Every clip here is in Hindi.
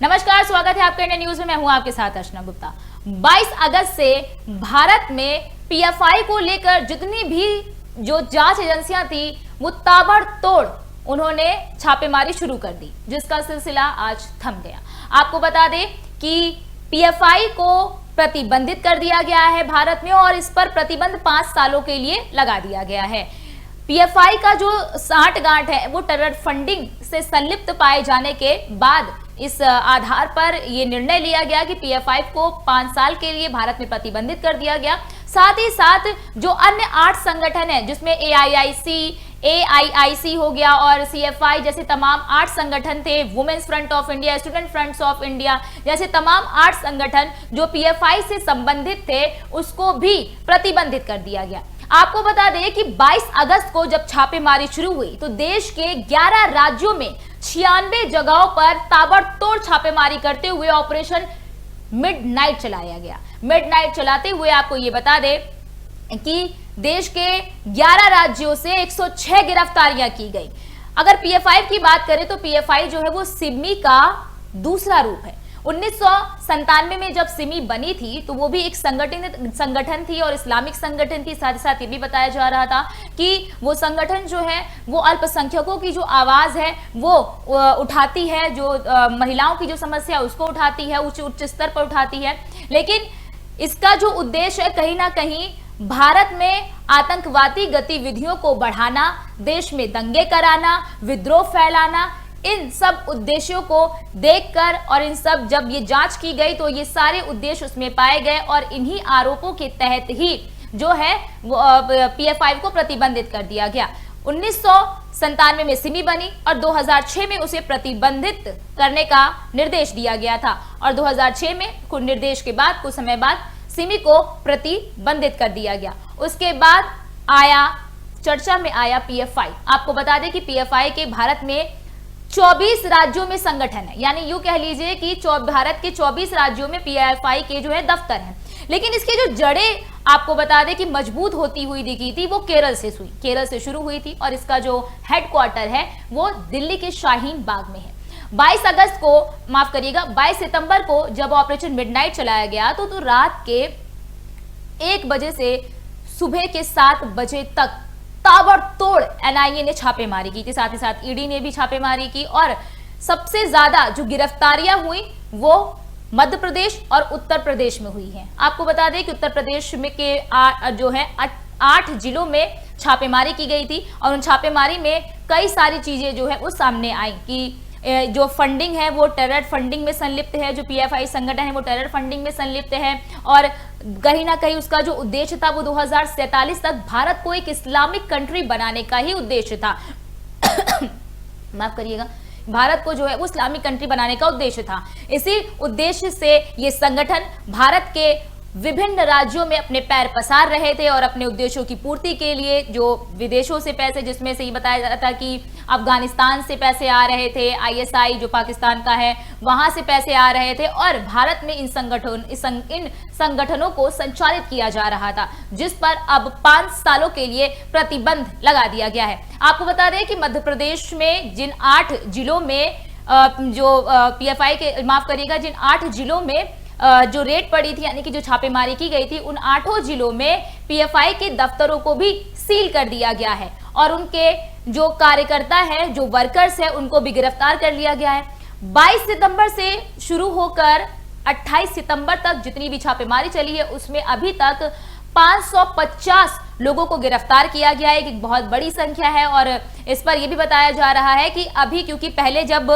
नमस्कार, स्वागत है आपका इंडिया न्यूज में। मैं हूं आपके साथ अर्चना गुप्ता। 22 अगस्त से भारत में पीएफआई को लेकर जितनी भी जो जांच एजेंसियां थी वो ताबड़तोड़ उन्होंने छापेमारी शुरू कर दी, जिसका सिलसिला आज थम गया। आपको बता दें कि पीएफआई को प्रतिबंधित कर दिया गया है भारत में और इस पर प्रतिबंध 5 सालों के लिए लगा दिया गया है। पीएफआई का जो सांठगांठ है वो टेरर फंडिंग से संलिप्त पाए जाने के बाद इस आधार पर यह निर्णय लिया गया कि पीएफआई को 5 साल के लिए भारत में प्रतिबंधित कर दिया गया। साथ ही साथ जो अन्य 8 संगठन है, जिसमें AIIC हो गया और CFI जैसे तमाम 8 संगठन थे, women's front of India, student fronts of India जैसे तमाम 8 संगठन जो पीएफआई से संबंधित थे उसको भी प्रतिबंधित कर दिया गया। आपको बता दें कि 22 अगस्त को जब छापेमारी शुरू हुई तो देश के 11 राज्यों में 96 जगहों पर ताबड़तोड़ छापेमारी करते हुए ऑपरेशन मिडनाइट चलाया गया। मिडनाइट चलाते हुए आपको यह बता दें कि देश के 11 राज्यों से 106 गिरफ्तारियां की गई। अगर पीएफआई की बात करें तो पीएफआई जो है वो सिमी का दूसरा रूप है। 1997 में जब सिमी बनी थी तो वो भी एक संगठन थी और इस्लामिक संगठन थी। साथ ही साथ ये भी बताया जा रहा था कि वो संगठन जो है वो अल्पसंख्यकों की जो आवाज है वो उठाती है, जो महिलाओं की जो समस्या उसको उठाती है, उच्च स्तर पर उठाती है। लेकिन इसका जो उद्देश्य है कहीं ना कहीं भारत में आतंकवादी गतिविधियों को बढ़ाना, देश में दंगे कराना, विद्रोह फैलाना, इन सब उद्देश्यों को देखकर और इन सब जब ये जांच की गई तो ये सारे उद्देश्य उसमें पाए गए और इन्हीं आरोपों के तहत ही जो है वो पीएफआई को प्रतिबंधित कर दिया गया। 1997 में सिमी बनी और 2006 में उसे प्रतिबंधित करने का निर्देश दिया गया था और 2006 में कुछ निर्देश के बाद कुछ समय बाद सिमी को प्रतिबंधित कर दिया गया। उसके बाद चर्चा में आया पीएफआई। आपको बता दें कि पीएफआई के भारत में 24 राज्यों में संगठन है, यानी यूं कह लीजिए कि भारत के 24 राज्यों में पीएफआई के जो है दफ्तर हैं। लेकिन इसके जो जड़ें आपको बता दें कि मजबूत होती हुई दिखी थी वो केरल से शुरू हुई थी और इसका जो हेडक्वार्टर है वो दिल्ली के शाहीन बाग में है। 22 सितंबर को जब ऑपरेशन मिडनाइट चलाया गया तो रात के 1 बजे से सुबह के 7 बजे तक ताबड़तोड़ एनआईए ने छापेमारी की थी। साथ ही साथ ईडी ने भी छापेमारी की और सबसे ज्यादा जो गिरफ्तारियां हुई वो मध्य प्रदेश और उत्तर प्रदेश में हुई हैं। आपको बता दें कि उत्तर प्रदेश में के जो है 8 जिलों में छापेमारी की गई थी और उन छापेमारी में कई सारी चीजें जो है वो सामने आई कि जो फंडिंग है वो टेरर फंडिंग में संलिप्त है, जो पीएफआई संगठन है वो टेरर फंडिंग में संलिप्त है और कहीं ना कहीं उसका जो उद्देश्य था वो 2047 तक भारत को एक इस्लामिक कंट्री बनाने का ही उद्देश्य था। माफ करिएगा, भारत को जो है वो इस्लामिक कंट्री बनाने का उद्देश्य था। इसी उद्देश्य से ये संगठन भारत के विभिन्न राज्यों में अपने पैर पसार रहे थे और अपने उद्देश्यों की पूर्ति के लिए जो विदेशों से पैसे, जिसमें से ये बताया जा रहा था कि अफगानिस्तान से पैसे आ रहे थे, आईएसआई जो पाकिस्तान का है वहां से पैसे आ रहे थे और भारत में इन संगठनों को संचालित किया जा रहा था, जिस पर अब 5 सालों के लिए प्रतिबंध लगा दिया गया है। आपको बता दें कि मध्य प्रदेश में जिन 8 जिलों में जो पीएफआई के माफ करिएगा जिन 8 जिलों में जो रेड पड़ी थी, यानी कि जो छापेमारी की गई थी, उन 8 जिलों में पीएफआई के दफ्तरों को भी सील कर दिया गया है और उनके जो कार्यकर्ता हैं, जो वर्कर्स हैं, उनको भी गिरफ्तार कर लिया गया है। 22 सितंबर से शुरू होकर 28 सितंबर तक जितनी भी छापेमारी चली है उसमें अभी तक 550 लोगों को गिरफ्तार किया गया है, एक बहुत बड़ी संख्या है। और इस पर यह भी बताया जा रहा है कि अभी क्योंकि पहले जब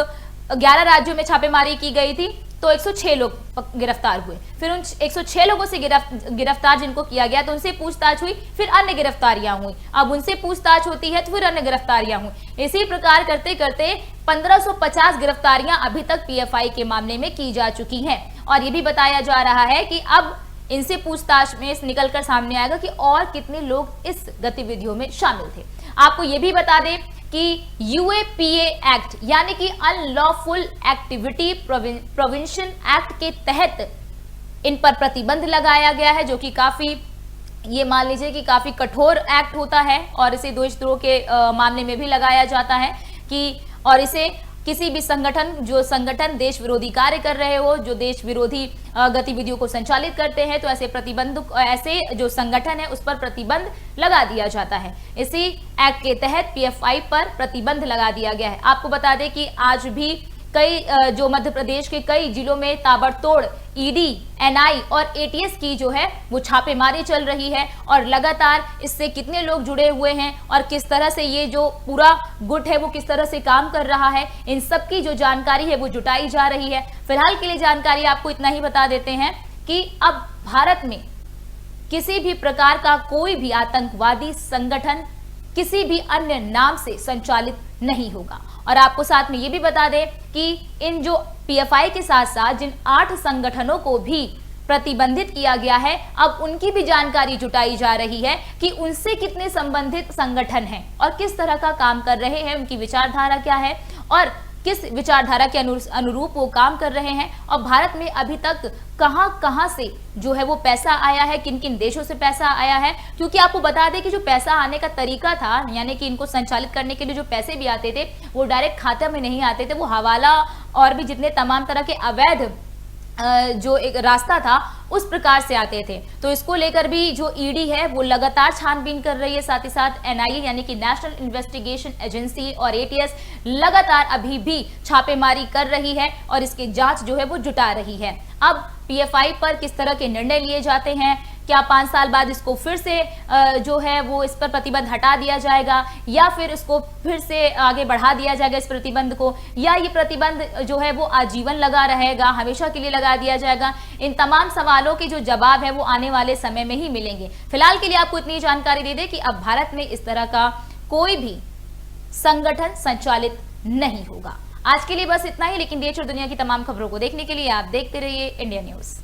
11 राज्यों में छापेमारी की गई थी तो 106 लोग गिरफ्तार हुए, फिर उन 106 लोगों से गिरफ्तार जिनको किया गया तो उनसे पूछताछ हुई, फिर अन्य गिरफ्तारियां हुई, अब उनसे पूछताछ होती है तो फिर अन्य गिरफ्तारियां हुई। इसी प्रकार करते करते 1550 गिरफ्तारियां अभी तक पीएफआई के मामले में की जा चुकी हैं और ये भी बताया जा रहा है कि अब इनसे पूछताछ में निकलकर सामने आएगा कि और कितने लोग इस गतिविधियों में शामिल थे। आपको ये भी बता दें कि यूएपीए एक्ट यानी कि अनलॉफुल एक्टिविटी प्रिवेंशन एक्ट के तहत इन पर प्रतिबंध लगाया गया है, जो कि काफी ये मान लीजिए कि काफी कठोर एक्ट होता है और इसे देशद्रोह के मामले में भी लगाया जाता है कि और इसे किसी भी संगठन देश विरोधी कार्य कर रहे हो, जो देश विरोधी गतिविधियों को संचालित करते हैं, तो ऐसे जो संगठन है उस पर प्रतिबंध लगा दिया जाता है। इसी एक्ट के तहत पीएफआई पर प्रतिबंध लगा दिया गया है। आपको बता दें कि आज भी जो मध्य प्रदेश के कई जिलों में ताबड़तोड़ ईडी, एनआई और एटीएस की जो है वो छापेमारी चल रही है, और लगातार इससे कितने लोग जुड़े हुए हैं और किस तरह से ये जो पूरा गुट है वो किस तरह से काम कर रहा है, इन सब की जो जानकारी है वो जुटाई जा रही है। फिलहाल के लिए जानकारी आपको इतना ही बता देते हैं कि अब भारत में किसी भी प्रकार का कोई भी आतंकवादी संगठन किसी भी अन्य नाम से संचालित नहीं होगा। और आपको साथ में ये भी बता दें कि इन जो पीएफआई के साथ साथ जिन 8 संगठनों को भी प्रतिबंधित किया गया है, अब उनकी भी जानकारी जुटाई जा रही है कि उनसे कितने संबंधित संगठन हैं और किस तरह का काम कर रहे हैं, उनकी विचारधारा क्या है और किस विचारधारा के अनुरूप वो काम कर रहे हैं, और भारत में अभी तक कहां से जो है वो पैसा आया है, किन किन देशों से पैसा आया है। क्योंकि आपको बता दें कि जो पैसा आने का तरीका था, यानी कि इनको संचालित करने के लिए जो पैसे भी आते थे वो डायरेक्ट खाते में नहीं आते थे, वो हवाला और भी जितने तमाम तरह के अवैध जो एक रास्ता था उस प्रकार से आते थे। तो इसको लेकर भी जो ईडी है वो लगातार छानबीन कर रही है, साथ ही साथ एनआईए यानी कि नेशनल इन्वेस्टिगेशन एजेंसी और एटीएस लगातार अभी भी छापेमारी कर रही है और इसकी जांच जो है वो जुटा रही है। अब पीएफआई पर किस तरह के निर्णय लिए जाते हैं, क्या 5 साल बाद इसको फिर से जो है वो इस पर प्रतिबंध हटा दिया जाएगा या फिर इसको फिर से आगे बढ़ा दिया जाएगा इस प्रतिबंध को, या ये प्रतिबंध जो है वो आजीवन लगा रहेगा, हमेशा के लिए लगा दिया जाएगा, इन तमाम सवालों के जो जवाब है वो आने वाले समय में ही मिलेंगे। फिलहाल के लिए आपको इतनी जानकारी दे दें कि अब भारत में इस तरह का कोई भी संगठन संचालित नहीं होगा। आज के लिए बस इतना ही, लेकिन देश और दुनिया की तमाम खबरों को देखने के लिए आप देखते रहिए इंडिया न्यूज।